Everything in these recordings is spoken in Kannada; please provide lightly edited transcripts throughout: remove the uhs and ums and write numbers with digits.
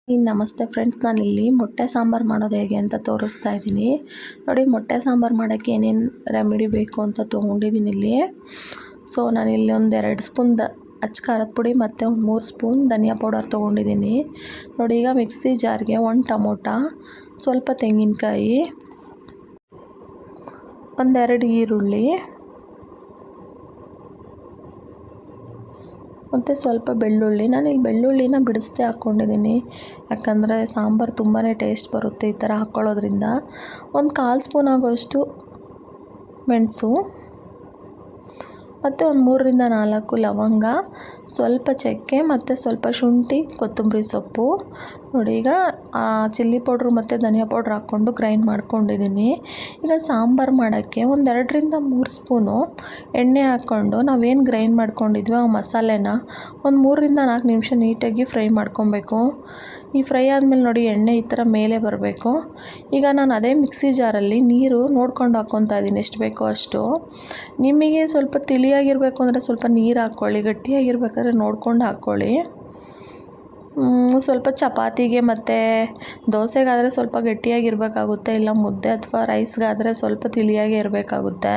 ನಮಸ್ತೆ ಫ್ರೆಂಡ್ಸ್, ನಾನಿಲ್ಲಿ ಮೊಟ್ಟೆ ಸಾಂಬಾರು ಮಾಡೋದು ಹೇಗೆ ಅಂತ ತೋರಿಸ್ತಾ ಇದ್ದೀನಿ. ನೋಡಿ, ಮೊಟ್ಟೆ ಸಾಂಬಾರು ಮಾಡೋಕ್ಕೆ ಏನೇನು ರೆಮಿಡಿ ಬೇಕು ಅಂತ ತೊಗೊಂಡಿದ್ದೀನಿ ಇಲ್ಲಿ. ಸೊ ನಾನಿಲ್ಲಿ ಒಂದು 2 ಸ್ಪೂನ್ ಅಚ್ಚ ಖಾರದ ಪುಡಿ ಮತ್ತು ಒಂದು 3 ಸ್ಪೂನ್ ಧನಿಯಾ ಪೌಡರ್ ತೊಗೊಂಡಿದ್ದೀನಿ. ನೋಡಿ, ಈಗ ಮಿಕ್ಸಿ ಜಾರ್ಗೆ 1 ಟೊಮೊಟೊ, ಸ್ವಲ್ಪ ತೆಂಗಿನಕಾಯಿ, 1-2 ಈರುಳ್ಳಿ ಮತ್ತು ಸ್ವಲ್ಪ ಬೆಳ್ಳುಳ್ಳಿ. ನಾನಿಲ್ಲಿ ಬೆಳ್ಳುಳ್ಳಿನ ಬಿಡಿಸ್ದೆ ಹಾಕ್ಕೊಂಡಿದ್ದೀನಿ, ಯಾಕಂದರೆ ಸಾಂಬಾರು ತುಂಬಾ ಟೇಸ್ಟ್ ಬರುತ್ತೆ ಈ ಥರ ಹಾಕ್ಕೊಳ್ಳೋದ್ರಿಂದ. 1/4 ಸ್ಪೂನ್ ಆಗೋಷ್ಟು ಮೆಣಸು ಮತ್ತು ಒಂದು 3-4 ಲವಂಗ, ಸ್ವಲ್ಪ ಚಕ್ಕೆ ಮತ್ತು ಸ್ವಲ್ಪ ಶುಂಠಿ, ಕೊತ್ತಂಬರಿ ಸೊಪ್ಪು. ನೋಡಿ, ಈಗ ಚಿಲ್ಲಿ ಪೌಡ್ರು ಮತ್ತು ಧನಿಯಾ ಪೌಡ್ರ್ ಹಾಕ್ಕೊಂಡು ಗ್ರೈಂಡ್ ಮಾಡ್ಕೊಂಡಿದ್ದೀನಿ. ಈಗ ಸಾಂಬಾರು ಮಾಡೋಕ್ಕೆ 2-3 ಸ್ಪೂನು ಎಣ್ಣೆ ಹಾಕ್ಕೊಂಡು ನಾವೇನು ಗ್ರೈಂಡ್ ಮಾಡ್ಕೊಂಡಿದ್ವಿ ಆ ಮಸಾಲೆನ ಒಂದು 3-4 ನಿಮಿಷ ನೀಟಾಗಿ ಫ್ರೈ ಮಾಡ್ಕೊಬೇಕು. ಈ ಫ್ರೈ ಆದಮೇಲೆ ನೋಡಿ, ಎಣ್ಣೆ ಈ ಥರ ಮೇಲೆ ಬರಬೇಕು. ಈಗ ನಾನು ಅದೇ ಮಿಕ್ಸಿ ಜಾರಲ್ಲಿ ನೀರು ನೋಡ್ಕೊಂಡು ಹಾಕ್ಕೊತಾ ಇದ್ದೀನಿ, ಎಷ್ಟು ಬೇಕೋ ಅಷ್ಟು. ನಿಮಗೆ ಸ್ವಲ್ಪ ತಿಳಿಯಾಗಿರಬೇಕು ಅಂದರೆ ಸ್ವಲ್ಪ ನೀರು ಹಾಕ್ಕೊಳ್ಳಿ, ಗಟ್ಟಿಯಾಗಿರ್ಬೇಕಾದ್ರೆ ನೋಡ್ಕೊಂಡು ಹಾಕ್ಕೊಳ್ಳಿ. ಸ್ವಲ್ಪ ಚಪಾತಿಗೆ ಮತ್ತು ದೋಸೆಗಾದರೆ ಸ್ವಲ್ಪ ಗಟ್ಟಿಯಾಗಿರಬೇಕಾಗುತ್ತೆ, ಇಲ್ಲ ಮುದ್ದೆ ಅಥವಾ ರೈಸ್ಗಾದರೆ ಸ್ವಲ್ಪ ತಿಳಿಯಾಗಿ ಇರಬೇಕಾಗುತ್ತೆ.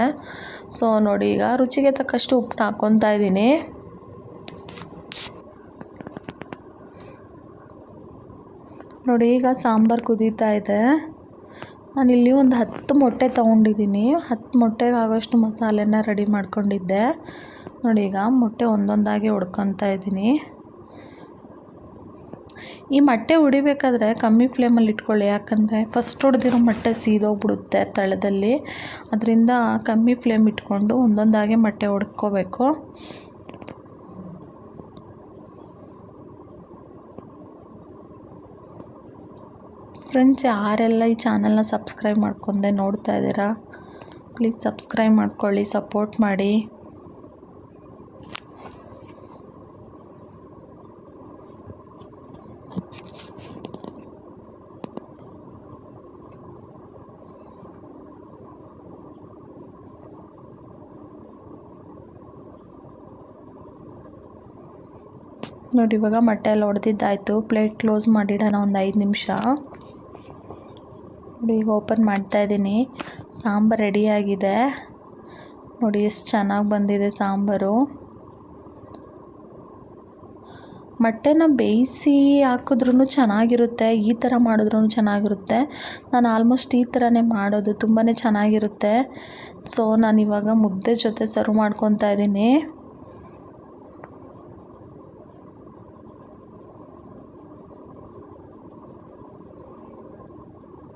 ಸೊ ನೋಡಿ, ಈಗ ರುಚಿಗೆ ತಕ್ಕಷ್ಟು ಉಪ್ಪನ್ನ ಹಾಕ್ಕೊತಾ ಇದ್ದೀನಿ. ನೋಡಿ, ಈಗ ಸಾಂಬಾರು ಕುದೀತಾ ಇದೆ. ನಾನಿಲ್ಲಿ ಒಂದು 10 ಮೊಟ್ಟೆ ತೊಗೊಂಡಿದ್ದೀನಿ. 10 ಮೊಟ್ಟೆಗೆ ಆಗೋಷ್ಟು ಮಸಾಲೆನ ರೆಡಿ ಮಾಡ್ಕೊಂಡಿದ್ದೆ. ನೋಡಿ, ಈಗ ಮೊಟ್ಟೆ ಒಂದೊಂದಾಗಿ ಹೊಡ್ಕೊತಾ ಇದ್ದೀನಿ. ಈ ಮೊಟ್ಟೆ ಹೊಡಿಬೇಕಾದ್ರೆ ಕಮ್ಮಿ ಫ್ಲೇಮಲ್ಲಿ ಇಟ್ಕೊಳ್ಳಿ, ಯಾಕಂದರೆ ಫಸ್ಟ್ ಹೊಡೆದಿರೋ ಮೊಟ್ಟೆ ಸೀದೋಗ್ಬಿಡುತ್ತೆ ತಳದಲ್ಲಿ. ಅದರಿಂದ ಕಮ್ಮಿ ಫ್ಲೇಮ್ ಇಟ್ಕೊಂಡು ಒಂದೊಂದಾಗಿ ಮೊಟ್ಟೆ ಹೊಡ್ಕೋಬೇಕು. ಫ್ರೆಂಡ್ಸ್, ಯಾರೆಲ್ಲ ಈ ಚಾನಲ್ನ ಸಬ್ಸ್ಕ್ರೈಬ್ ಮಾಡ್ಕೊಂಡೆ ನೋಡ್ತಾ ಇದ್ದೀರಾ, ಪ್ಲೀಸ್ ಸಬ್ಸ್ಕ್ರೈಬ್ ಮಾಡ್ಕೊಳ್ಳಿ, ಸಪೋರ್ಟ್ ಮಾಡಿ. ನೋಡಿ, ಇವಾಗ ಮೊಟ್ಟೆ ಎಲ್ಲ ಹೊಡೆದಿದ್ದಾಯಿತು. ಪ್ಲೇಟ್ ಕ್ಲೋಸ್ ಮಾಡಿಡೋಣ ಒಂದು 5 ನಿಮಿಷ. ನೋಡಿ, ಈಗ ಓಪನ್ ಮಾಡ್ತಾಯಿದ್ದೀನಿ. ಸಾಂಬಾರು ರೆಡಿಯಾಗಿದೆ. ನೋಡಿ, ಎಷ್ಟು ಚೆನ್ನಾಗಿ ಬಂದಿದೆ ಸಾಂಬಾರು. ಮೊಟ್ಟೆನ ಬೇಯಿಸಿ ಹಾಕಿದ್ರೂ ಚೆನ್ನಾಗಿರುತ್ತೆ, ಈ ಥರ ಮಾಡಿದ್ರೂ ಚೆನ್ನಾಗಿರುತ್ತೆ. ನಾನು ಆಲ್ಮೋಸ್ಟ್ ಈ ಥರನೇ ಮಾಡೋದು, ತುಂಬಾ ಚೆನ್ನಾಗಿರುತ್ತೆ. ಸೊ ನಾನಿವಾಗ ಮುದ್ದೆ ಜೊತೆ ಸರ್ವ್ ಮಾಡ್ಕೊತಾ ಇದ್ದೀನಿ.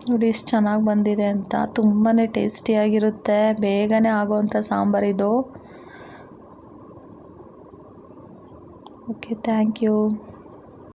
ನೋಡಿ, ಎಷ್ಟು ಚೆನ್ನಾಗಿ ಬಂದಿದೆ ಅಂತ. ತುಂಬಾ ಟೇಸ್ಟಿಯಾಗಿರುತ್ತೆ, ಬೇಗನೆ ಆಗೋವಂಥ ಸಾಂಬಾರಿದು. Okay, thank you.